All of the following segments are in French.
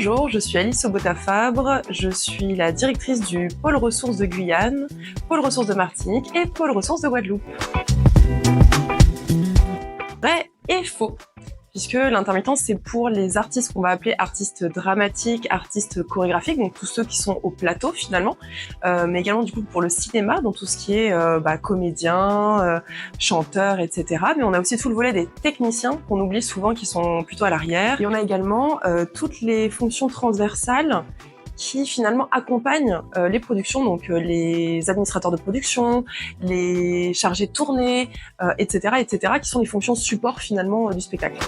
Bonjour, je suis Alice Sobota-Fabre, je suis la directrice du pôle ressources de Guyane, pôle ressources de Martinique et pôle ressources de Guadeloupe. Vrai et faux, puisque l'intermittence c'est pour les artistes qu'on va appeler artistes dramatiques, artistes chorégraphiques, donc tous ceux qui sont au plateau finalement, mais également du coup pour le cinéma, donc tout ce qui est comédien, chanteur, etc. Mais on a aussi tout le volet des techniciens qu'on oublie souvent, qui sont plutôt à l'arrière. Et on a également toutes les fonctions transversales qui finalement accompagnent les productions, donc les administrateurs de production, les chargés de tournée, etc., qui sont les fonctions support finalement du spectacle.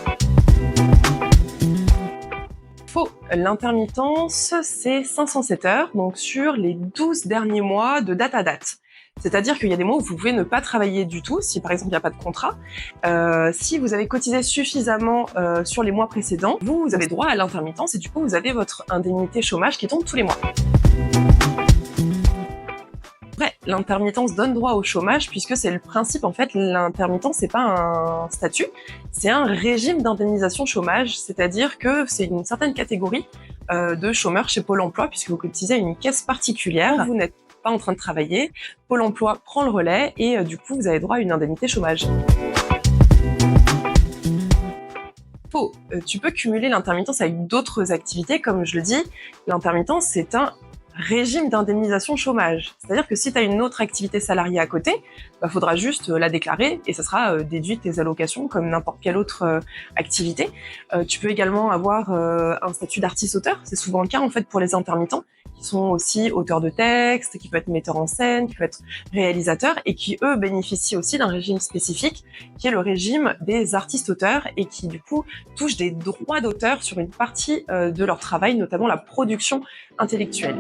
Faux. L'intermittence, c'est 507 heures, donc sur les 12 derniers mois de date à date. C'est-à-dire qu'il y a des mois où vous pouvez ne pas travailler du tout, si par exemple il n'y a pas de contrat. Si vous avez cotisé suffisamment sur les mois précédents, vous avez droit à l'intermittence et du coup vous avez votre indemnité chômage qui tombe tous les mois. Après, l'intermittence donne droit au chômage puisque c'est le principe, en fait, l'intermittence c'est pas un statut, c'est un régime d'indemnisation chômage, c'est-à-dire que c'est une certaine catégorie de chômeurs chez Pôle emploi puisque vous cotisez à une caisse particulière, vous n'êtes pas en train de travailler, Pôle emploi prend le relais et du coup vous avez droit à une indemnité chômage. Faux. Tu peux cumuler l'intermittence avec d'autres activités, comme je le dis, l'intermittence c'est un régime d'indemnisation chômage. C'est-à-dire que si tu as une autre activité salariée à côté, faudra juste la déclarer et ça sera déduit de tes allocations comme n'importe quelle autre activité. Tu peux également avoir un statut d'artiste-auteur, c'est souvent le cas en fait pour les intermittents, qui sont aussi auteurs de textes, qui peuvent être metteurs en scène, qui peuvent être réalisateurs et qui eux bénéficient aussi d'un régime spécifique qui est le régime des artistes-auteurs et qui du coup touchent des droits d'auteur sur une partie de leur travail, notamment la production intellectuelle.